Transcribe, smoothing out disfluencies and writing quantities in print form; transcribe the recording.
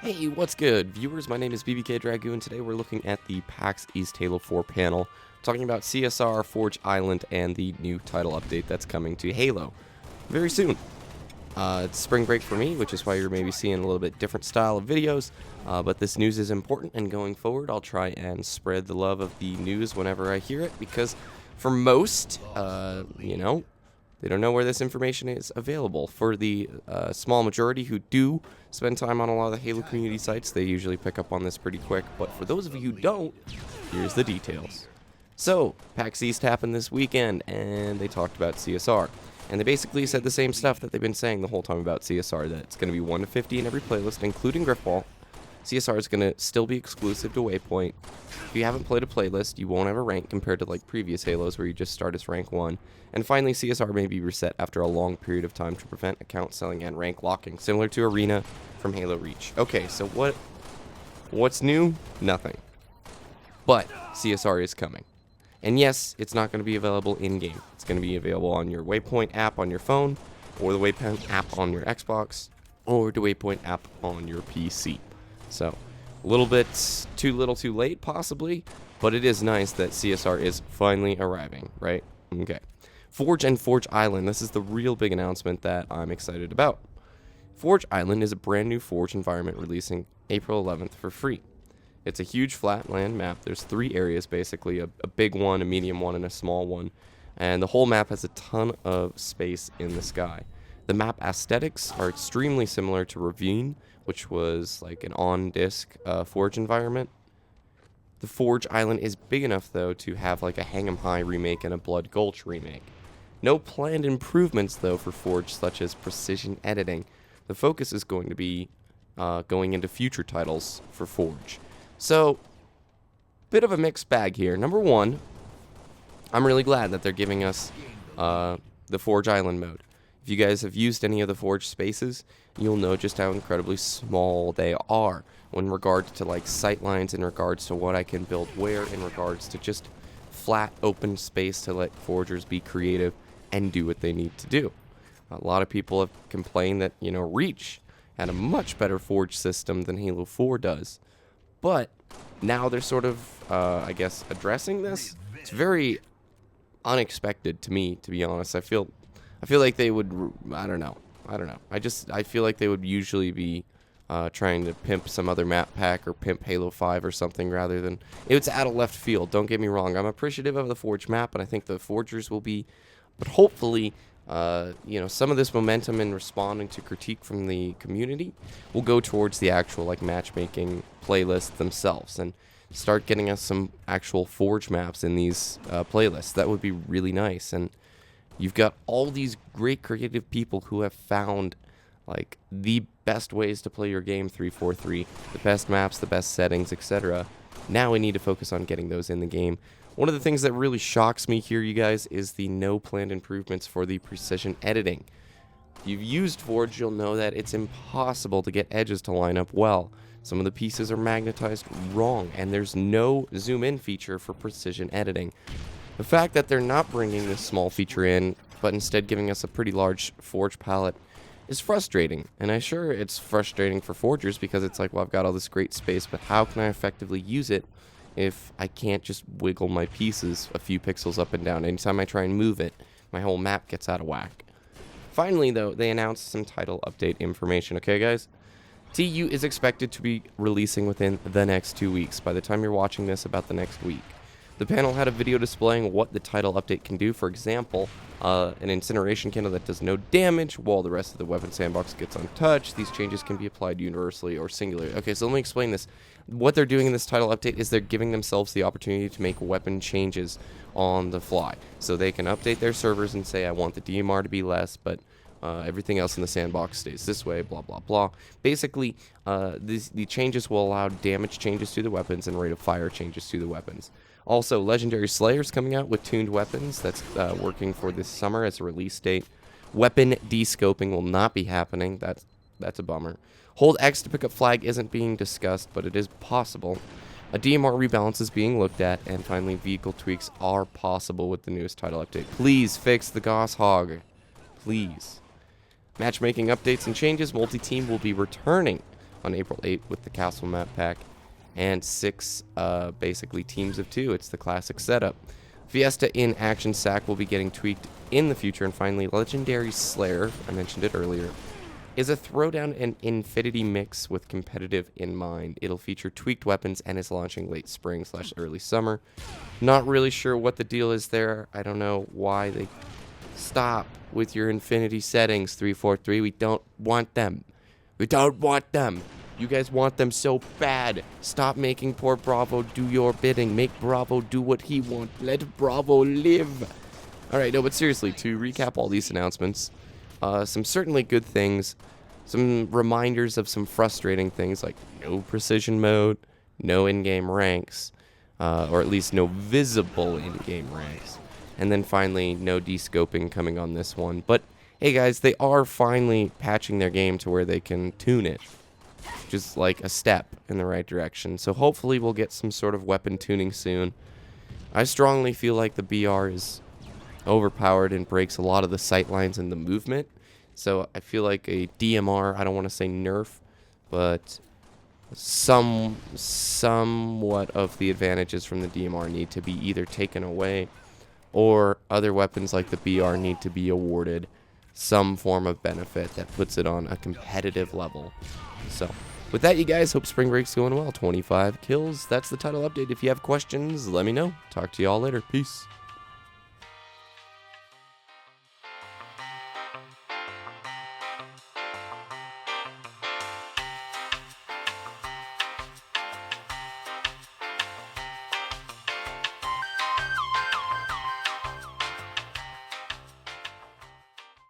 Hey, what's good, viewers? My name is BBK Dragoon. Today we're looking at the PAX East Halo 4 panel, talking about CSR, Forge Island, and the new title update that's coming to Halo very soon. It's spring break for me, which is why you're maybe seeing a little bit different style of videos, but this news is important, and going forward, I'll try and spread the love of the news whenever I hear it, because for most, they don't know where this information is available. For the small majority who do spend time on a lot of the Halo community sites, they usually pick up on this pretty quick. But for those of you who don't, here's the details. So, PAX East happened this weekend, and they talked about CSR. And they basically said the same stuff that they've been saying the whole time about CSR, that it's going to be 1 to 50 in every playlist, including Griffball. CSR is going to still be exclusive to Waypoint. If you haven't played a playlist, you won't have a rank compared to like previous Halos where you just start as rank 1. And finally, CSR may be reset after a long period of time to prevent account selling and rank locking, similar to Arena from Halo Reach. Okay, so what's new? Nothing. But CSR is coming. And yes, it's not going to be available in-game. It's going to be available on your Waypoint app on your phone, or the Waypoint app on your Xbox, or the Waypoint app on your PC. So, a little bit too little too late, possibly, but it is nice that CSR is finally arriving, right? Okay. Forge and Forge Island. This is the real big announcement that I'm excited about. Forge Island is a brand new Forge environment releasing April 11th for free. It's a huge flatland map. There's 3 areas, basically, a big one, a medium one, and a small one. And the whole map has a ton of space in the sky. The map aesthetics are extremely similar to Ravine, which was like an on-disc Forge environment. The Forge Island is big enough, though, to have like a Hang 'em High remake and a Blood Gulch remake. No planned improvements, though, for Forge, such as precision editing. The focus is going to be going into future titles for Forge. So, bit of a mixed bag here. Number one, I'm really glad that they're giving us the Forge Island mode. If you guys have used any of the Forge spaces, you'll know just how incredibly small they are in regards to like sightlines, in regards to what I can build where, in regards to just flat open space to let Forgers be creative and do what they need to do. A lot of people have complained that, Reach had a much better Forge system than Halo 4 does. But now they're sort of, addressing this. It's very unexpected to me, to be honest. I feel like they would, I don't know. I feel like they would usually be trying to pimp some other map pack or pimp Halo 5 or something rather than, it's out of left field. Don't get me wrong. I'm appreciative of the Forge map, and I think the Forgers will be, but hopefully, some of this momentum in responding to critique from the community will go towards the actual like matchmaking playlists themselves and start getting us some actual Forge maps in these playlists. That would be really nice. And you've got all these great creative people who have found like the best ways to play your game 343, the best maps, the best settings, etc. Now we need to focus on getting those in the game. One of the things that really shocks me here, you guys, is the no planned improvements for the precision editing. If you've used Forge, you'll know that it's impossible to get edges to line up well. Some of the pieces are magnetized wrong, and there's no zoom in feature for precision editing. The fact that they're not bringing this small feature in, but instead giving us a pretty large Forge palette, is frustrating. And I'm sure it's frustrating for Forgers because it's like, well, I've got all this great space, but how can I effectively use it if I can't just wiggle my pieces a few pixels up and down? Anytime I try and move it, my whole map gets out of whack. Finally, though, they announced some title update information, okay, guys? TU is expected to be releasing within the next 2 weeks. By the time you're watching this, about the next week. The panel had a video displaying what the title update can do. For example, an incineration candle that does no damage while the rest of the weapon sandbox gets untouched. These changes can be applied universally or singularly. Okay, so let me explain this. What they're doing in this title update is they're giving themselves the opportunity to make weapon changes on the fly. So they can update their servers and say, I want the DMR to be less, but everything else in the sandbox stays this way, blah, blah, blah. Basically, the changes will allow damage changes to the weapons and rate of fire changes to the weapons. Also, Legendary Slayer's coming out with tuned weapons. That's working for this summer as a release date. Weapon descoping will not be happening. That's a bummer. Hold X to pick up flag isn't being discussed, but it is possible. A DMR rebalance is being looked at, and finally, vehicle tweaks are possible with the newest title update. Please fix the Gosshog. Please. Matchmaking updates and changes. Multi-team will be returning on April 8th with the Castle Map Pack, and 6 basically teams of 2. It's the classic setup. Fiesta in Action Sack will be getting tweaked in the future, and finally, Legendary Slayer, I mentioned it earlier, is a throwdown and infinity mix with competitive in mind. It'll feature tweaked weapons and is launching late spring / early summer. Not really sure what the deal is there. I don't know why they stop with your infinity settings, 343. We don't want them. We don't want them. You guys want them so bad. Stop making poor Bravo do your bidding. Make Bravo do what he wants. Let Bravo live. Alright, no, but seriously, to recap all these announcements, some certainly good things, some reminders of some frustrating things like no precision mode, no in-game ranks, or at least no visible in-game ranks, and then finally no de-scoping coming on this one. But hey guys, they are finally patching their game to where they can tune it, which is like a step in the right direction. So hopefully we'll get some sort of weapon tuning soon. I strongly feel like the BR is overpowered and breaks a lot of the sight lines and the movement. So I feel like a DMR, I don't want to say nerf, but somewhat of the advantages from the DMR need to be either taken away, or other weapons like the BR need to be awarded some form of benefit that puts it on a competitive level. So with that, you guys, hope spring break's going well. 25 kills, that's the title update. If you have questions, let me know. Talk to y'all later. Peace.